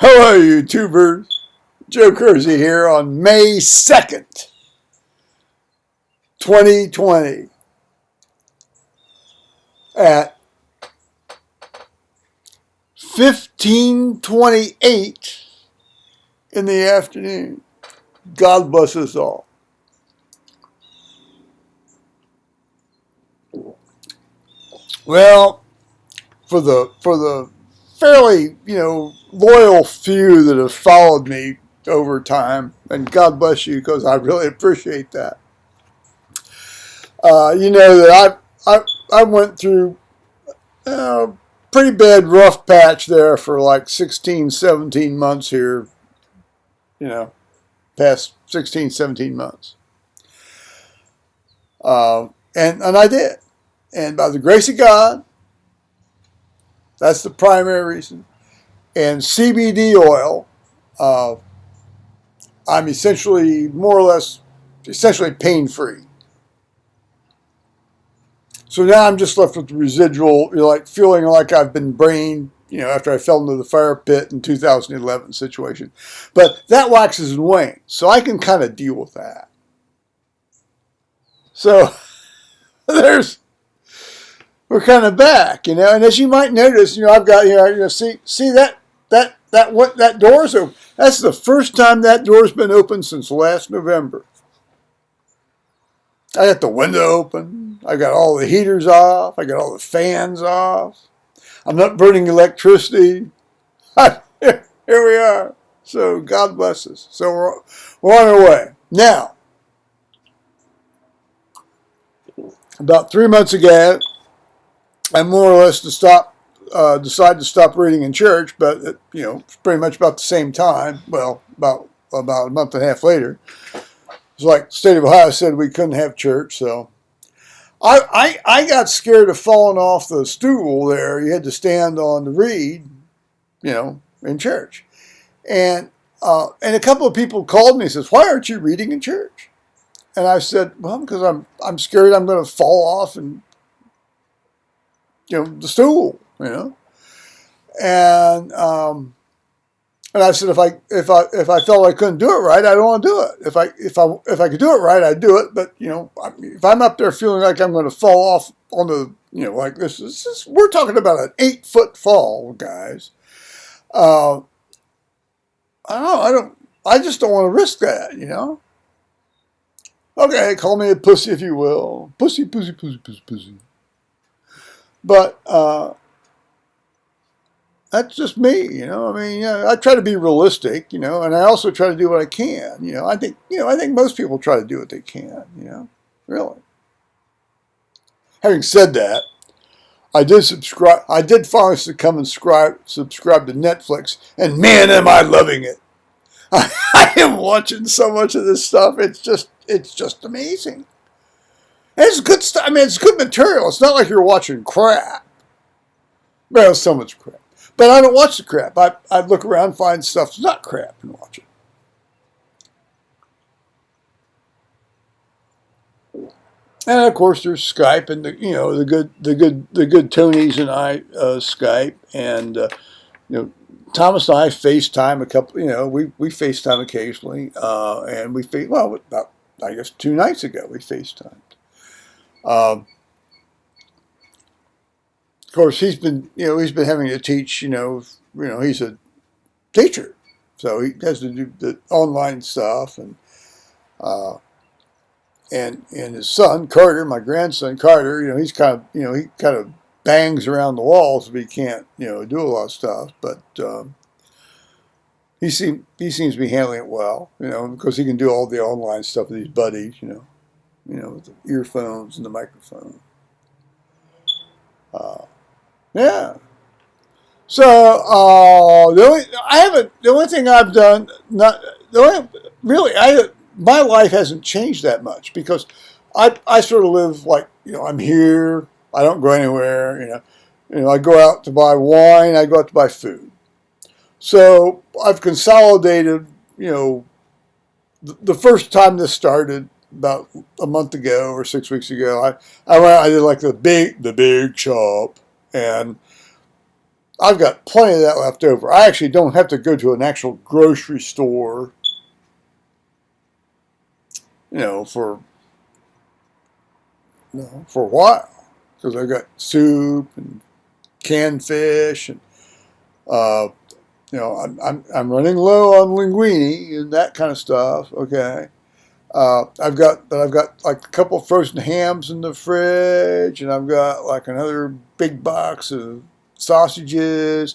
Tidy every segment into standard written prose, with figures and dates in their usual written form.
Hello, YouTubers. Joe Kersey here on May 2nd, 2020 at 15:28 in the afternoon. God bless us all. Well, for the fairly, loyal few that have followed me over time, and God bless you because I really appreciate that. You know that I went through a pretty bad rough patch there for like 16, 17 months here, past 16, 17 months. And I did. And by the grace of God, that's the primary reason. And CBD oil, I'm essentially, more or less, pain-free. So now I'm just left with the residual, like feeling like I've been brained, after I fell into the fire pit in 2011 situation. But that waxes and wanes, so I can kind of deal with that. So we're kind of back, and as you might notice, I've got see that door's open. That's the first time that door's been open since last November. I got the window open. I got all the heaters off. I got all the fans off. I'm not burning electricity. Here we are. So God bless us. So we're on our way. Now, about 3 months ago, I more or less decided to stop reading in church, but it's pretty much about the same time. Well, about a month and a half later. It's like the state of Ohio said we couldn't have church, so I got scared of falling off the stool there. You had to stand on to read, in church. And a couple of people called me and says, "Why aren't you reading in church?" And I said, "Well, because I'm scared I'm going to fall off and the stool, And I said, if I felt I couldn't do it right, I don't want to do it. If I could do it right, I'd do it. But if I'm up there feeling like I'm going to fall off on the like this, we're talking about an 8-foot fall, guys. I just don't want to risk that, Okay, call me a pussy if you will, pussy. But that's just me, I try to be realistic, and I also try to do what I can, I think most people try to do what they can, really. Having said that, I did finally come and subscribe to Netflix, and man, am I loving it. I am watching so much of this stuff. It's just amazing. And it's good stuff. I mean, it's good material. It's not like you're watching crap. Well, so much crap. But I don't watch the crap. I look around, find stuff that's not crap, and watch it. And of course, there's Skype and the good Tonys and I Skype, and Thomas and I FaceTime a couple. We FaceTime occasionally, and about I guess 2 nights ago we FaceTimed. Of course, he's been having to teach. He's a teacher, so he has to do the online stuff, and his son Carter, my grandson Carter, he kind of bangs around the walls, but he can't do a lot of stuff, but he seems to be handling it well, because he can do all the online stuff with his buddies, with the earphones and the microphone. Yeah. So the only thing I've done, my life hasn't changed that much, because I sort of live like I'm here. I don't go anywhere. I go out to buy wine. I go out to buy food. So I've consolidated. The first time this started about a month ago or 6 weeks ago, I did like the big shop, and I've got plenty of that left over. I actually don't have to go to an actual grocery store, for for a while, because I've got soup and canned fish, and uh, I'm running low on linguine and that kind of stuff. Okay, I've got like a couple of frozen hams in the fridge, and I've got like another big box of sausages,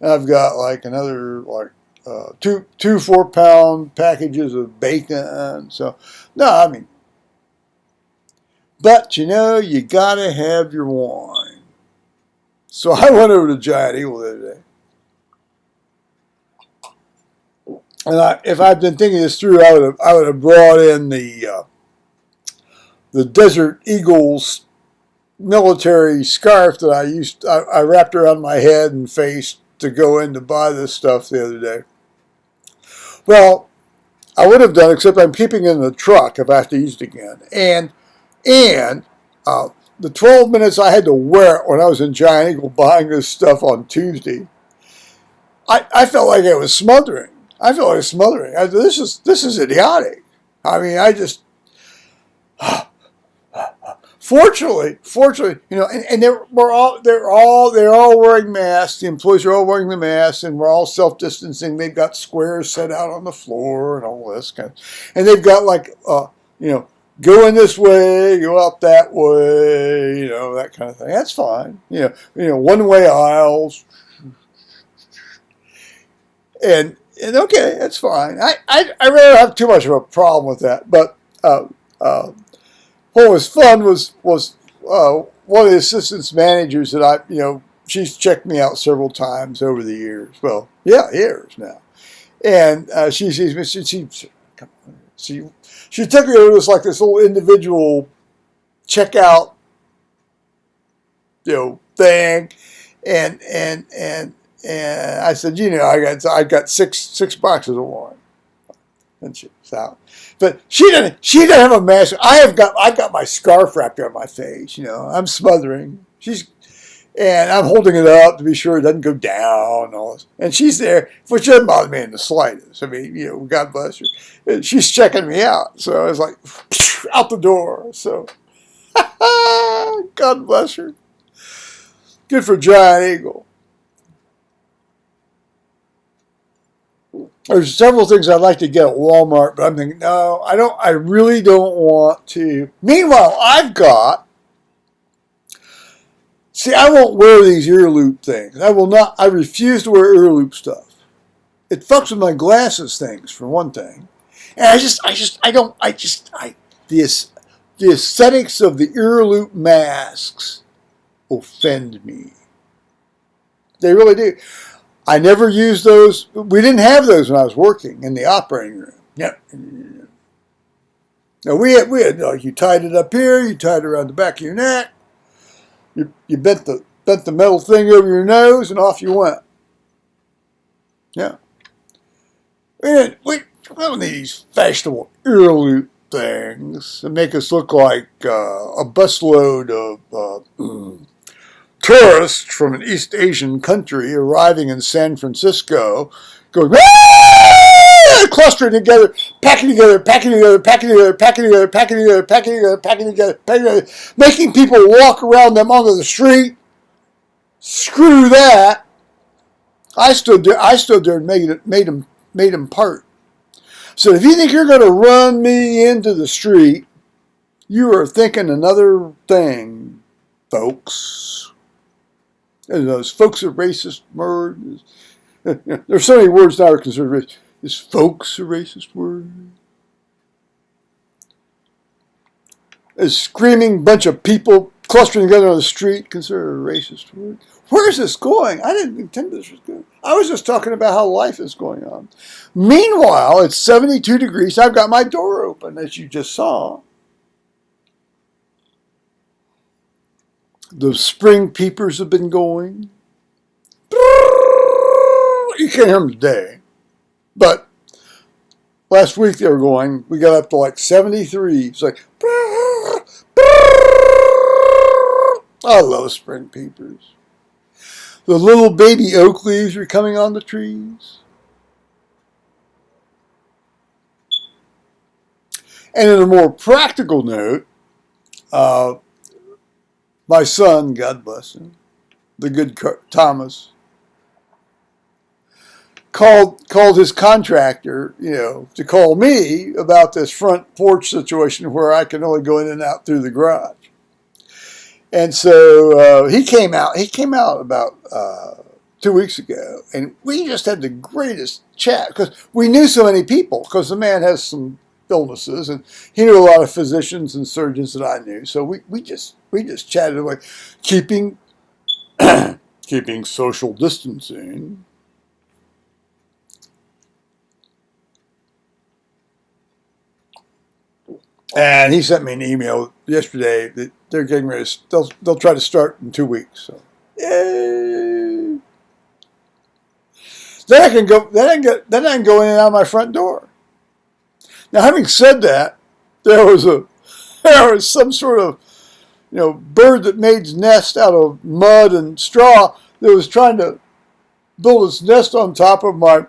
and I've got like another like two 4-pound packages of bacon. So no, I mean, but you gotta have your wine. So I went over to Giant Eagle the other day. And if I'd been thinking this through, I would have brought in the Desert Eagles military scarf that I wrapped around my head and face to go in to buy this stuff the other day. Well, I would have done, except I'm keeping it in the truck if I have to use it again. And the 12 minutes I had to wear it when I was in Giant Eagle buying this stuff on Tuesday, I felt like I was smothering. I felt like smothering. This is idiotic. I mean, fortunately, and they're all wearing masks. The employees are all wearing the masks, and we're all self-distancing. They've got squares set out on the floor and all this kind of, and they've got like go in this way, go out that way, that kind of thing. That's fine. One-way aisles, and okay, that's fine. I really have too much of a problem with that. But what was fun was one of the assistant managers that she's checked me out several times over the years. Well, yeah, years now. And she sees me. She took me over to this little individual checkout thing, and I said, I got six boxes of wine, and she's out. But she doesn't have a mask. I've got my scarf wrapped around my face. I'm smothering. And I'm holding it up to be sure it doesn't go down. And all this. And she's there, which doesn't bother me in the slightest. I mean, God bless her. And she's checking me out. So I was like, out the door. So, God bless her. Good for Giant Eagle. There's several things I'd like to get at Walmart, but I'm thinking, no, I don't. I really don't want to. Meanwhile, I won't wear these ear loop things. I will not. I refuse to wear ear loop stuff. It fucks with my glasses things, for one thing. And the aesthetics of the ear loop masks offend me. They really do. I never used those. We didn't have those when I was working in the operating room. Yeah. Now we had you tied it up here, you tied it around the back of your neck, you bent the metal thing over your nose, and off you went. Yeah. We don't need these fashionable ear loop things that make us look like a busload of tourists from an East Asian country arriving in San Francisco, going, clustering together, packing together, making people walk around them onto the street. Screw that. I stood there and made them part. So if you think you're going to run me into the street, you are thinking another thing, folks. And those folks are racist words. There's so many words now are considered racist. Is folks a racist word? Is screaming bunch of people clustering together on the street considered a racist word? Where is this going? I didn't intend this was good. I was just talking about how life is going on. Meanwhile, it's 72 degrees. I've got my door open, as you just saw. The spring peepers have been going. You can't hear them today. But last week they were going. We got up to like 73. It's like, I love spring peepers. The little baby oak leaves were coming on the trees. And in a more practical note, my son, God bless him, the good Thomas, called his contractor, to call me about this front porch situation where I can only go in and out through the garage. And so he came out. He came out about 2 weeks ago, and we just had the greatest chat because we knew so many people. Because the man has some illnesses, and he knew a lot of physicians and surgeons that I knew. So we just chatted away, keeping keeping social distancing. And he sent me an email yesterday that they're getting ready. They'll try to start in 2 weeks. So, yay! Then I can go. Then I can go in and out my front door. Now, having said that, there was some sort of bird that made its nest out of mud and straw that was trying to build its nest on top of my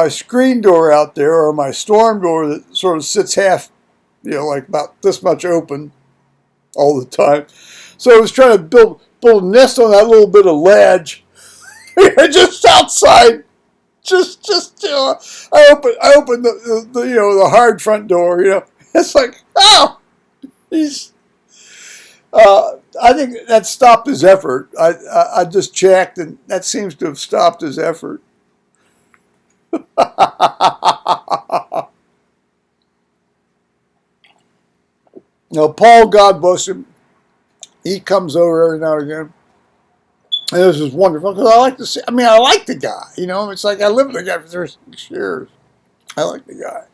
screen door out there, or my storm door that sort of sits half, like about this much open all the time. So I was trying to build a nest on that little bit of ledge, just outside. I opened the hard front door. It's like, oh, he's. I think that stopped his effort. I just checked, and that seems to have stopped his effort. Now, Paul, God bless him, he comes over every now and again. And this is wonderful because I like to see. I mean, I like the guy. It's like I lived with the guy for 36 years. I like the guy,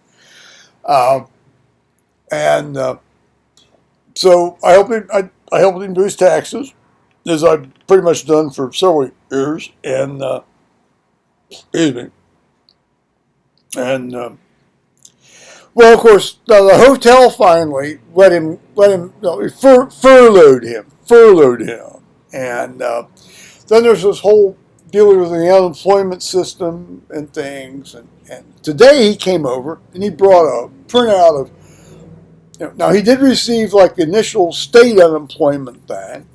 and so I helped him. I helped him do his taxes, as I've pretty much done for several years. And excuse me. And well, of course, now the hotel finally let him furloughed him, and then there's this whole dealing with the unemployment system and things. And today he came over and he brought a printout of, now he did receive like the initial state unemployment thing,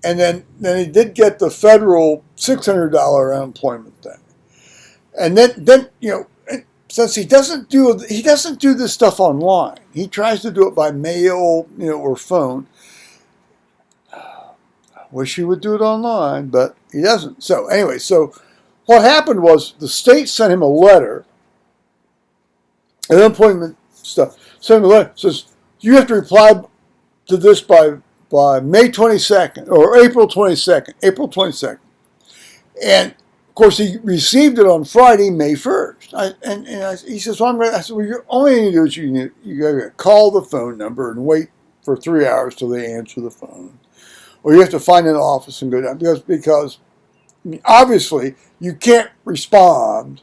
and then he did get the federal $600 unemployment thing. And then since he doesn't do this stuff online, he tries to do it by mail, or phone. Wish he would do it online, but he doesn't. So anyway, what happened was the state sent him a letter, unemployment stuff. Sent him a letter, says you have to reply to this by May 22nd or April 22nd. And of course, he received it on Friday, May 1st. He says, I said, well, you're only going to do is you got to call the phone number and wait for 3 hours till they answer the phone. Or you have to find an office and go down. Because obviously, you can't respond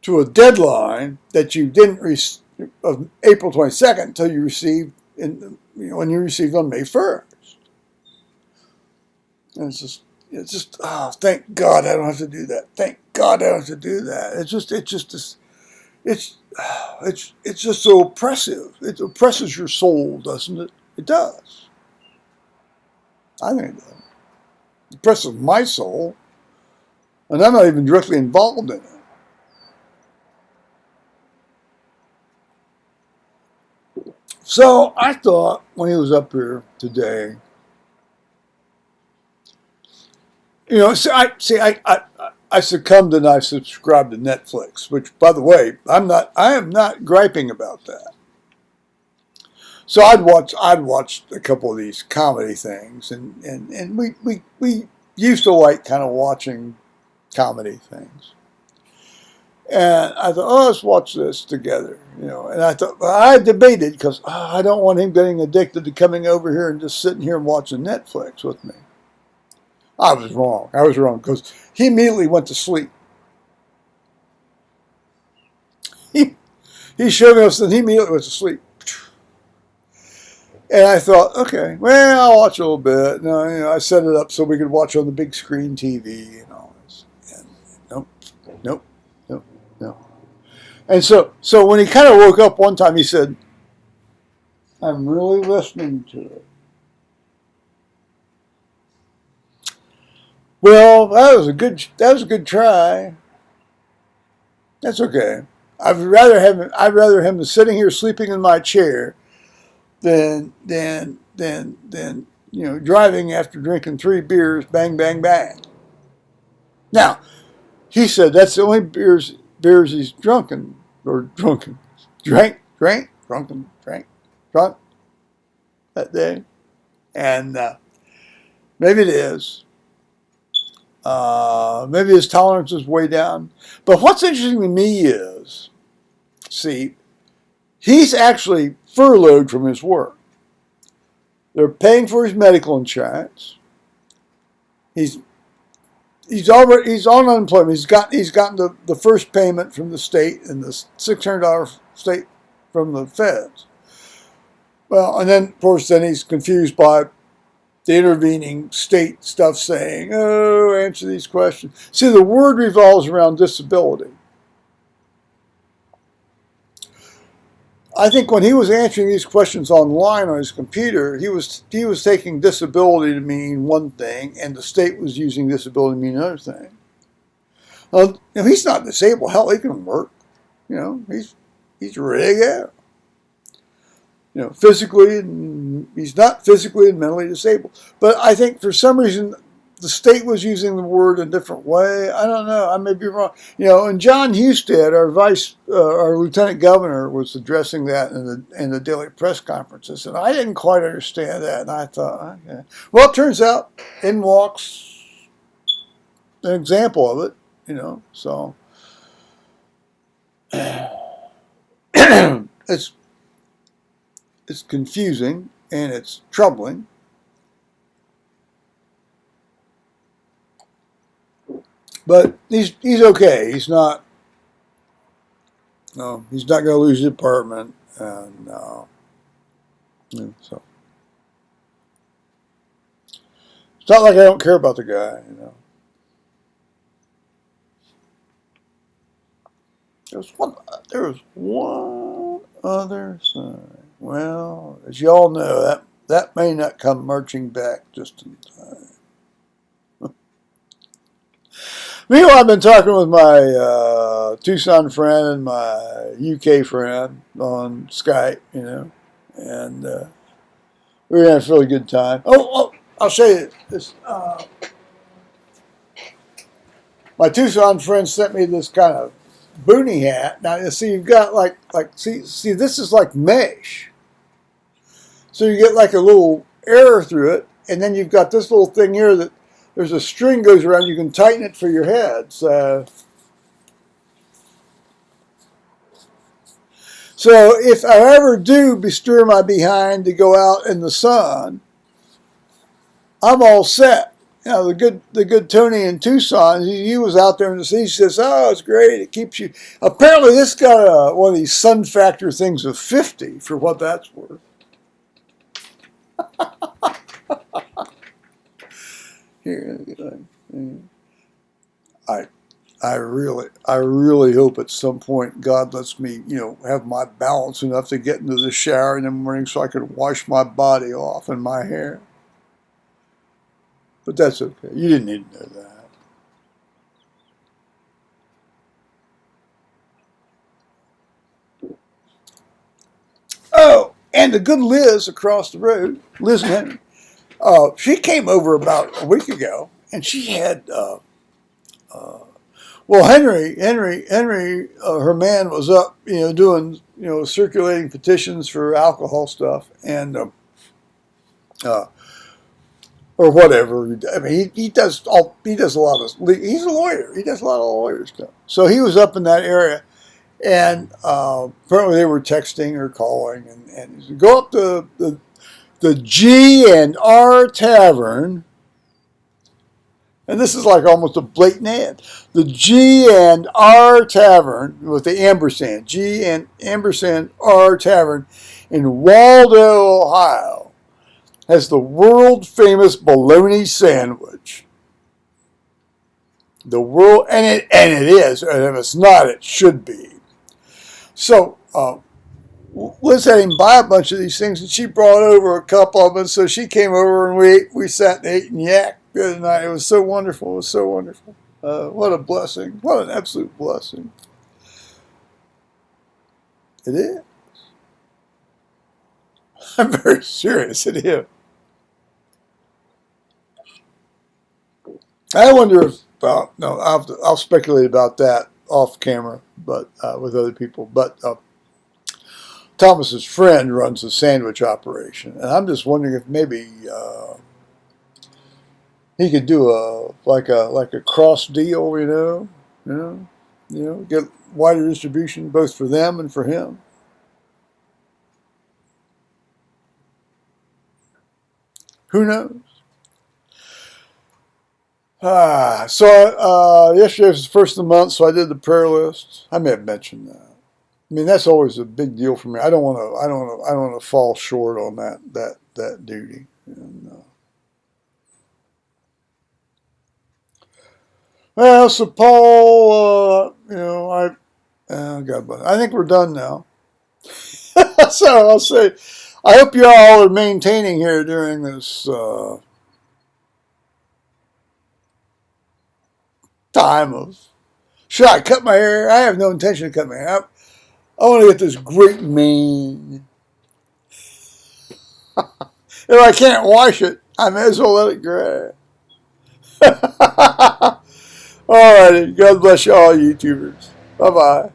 to a deadline that you didn't of April 22nd until you received when you received on May 1st. And it's just, oh, thank God I don't have to do that. Thank God I don't have to do that. It's just so oppressive. It oppresses your soul, doesn't it? It does. I think it does. It oppresses my soul, and I'm not even directly involved in it. So I thought when he was up here today, I succumbed and I subscribed to Netflix, which, by the way, I am not griping about that. So I'd watched a couple of these comedy things, and we used to like kind of watching comedy things. And I thought, oh, let's watch this together, And I thought, well, I debated because I don't want him getting addicted to coming over here and just sitting here and watching Netflix with me. I was wrong because he immediately went to sleep. He showed me this and he immediately went to sleep. And I thought, okay, well, I'll watch a little bit. No, I set it up so we could watch on the big screen TV and all this. And nope, nope, nope, nope. And so when he kind of woke up one time, he said, "I'm really listening to it." Well, that was a good try. That's okay. I'd rather him sitting here sleeping in my chair than driving after drinking 3 beers, bang bang bang. Now he said that's the only beers he's drunk drank drunk that day, and maybe it is. Maybe his tolerance is way down. But what's interesting to me is, see, he's actually furloughed from his work. They're paying for his medical insurance. He's on unemployment. He's gotten the first payment from the state and the $600 state from the feds. Well, and then of course he's confused by the intervening state stuff saying, "Oh, answer these questions." See, the word revolves around disability. I think when he was answering these questions online on his computer, he was taking disability to mean one thing, and the state was using disability to mean another thing. He's not disabled. Hell, he can work. He's ready to go. Physically, he's not physically and mentally disabled. But I think for some reason the state was using the word a different way. I don't know. I may be wrong. And John Husted, our lieutenant governor, was addressing that in the daily press conferences, and I didn't quite understand that. And I thought, okay. Well, it turns out in walks an example of it. So it's confusing and it's troubling. But he's okay. He's not. No, he's not going to lose his apartment, and so it's not like I don't care about the guy. There was one other thing. Well, as you all know, that may not come marching back just in time. Meanwhile, I've been talking with my Tucson friend and my UK friend on Skype, and we were having a really good time. Oh, I'll show you this. My Tucson friend sent me this kind of boonie hat. Now, you see, you've got see, this is like mesh. So you get like a little air through it, and then you've got this little thing here that there's a string goes around. You can tighten it for your head. So if I ever do bestir my behind to go out in the sun, I'm all set. The good Tony in Tucson, he was out there in the sea. He says, "Oh, it's great. It keeps you." Apparently, this got one of these sun factor things of 50 for what that's worth. Here, I really hope at some point God lets me, have my balance enough to get into the shower in the morning so I could wash my body off and my hair. But that's okay. You didn't need to know that. Oh, and the good Liz across the road, Liz and Henry, she came over about a week ago, and she had, Henry, her man was up, doing, circulating petitions for alcohol stuff, and, or whatever. I mean, he does a lot of, he's a lawyer. He does a lot of lawyer stuff. So he was up in that area, and apparently they were texting or calling, and go up to the G&R Tavern, and this is like almost a blatant ad. The G&R Tavern with the ampersand, G and ampersand R Tavern in Waldo, Ohio, has the world-famous bologna sandwich. The world, and it is, and if it's not, it should be. So, Liz had him buy a bunch of these things, and she brought over a couple of them. So she came over, and we sat and ate and yacked the other night. It was so wonderful. It was so wonderful. What a blessing. What an absolute blessing. It is. I'm very serious. It is. I wonder if, no, I'll speculate about that off camera, but with other people. But Thomas's friend runs a sandwich operation, and I'm just wondering if maybe he could do like a cross deal, get wider distribution both for them and for him. Who knows? So yesterday was the first of the month, so I did the prayer list. I may have mentioned that. I mean, that's always a big deal for me. I don't want to fall short on that duty. And, well, so Paul, God bless. I think we're done now. So I'll say, I hope you all are maintaining here during this time of. Should I cut my hair? I have no intention of cutting my hair. I want to get this great mane. If I can't wash it, I may as well let it grow. All righty. God bless you all, YouTubers. Bye-bye.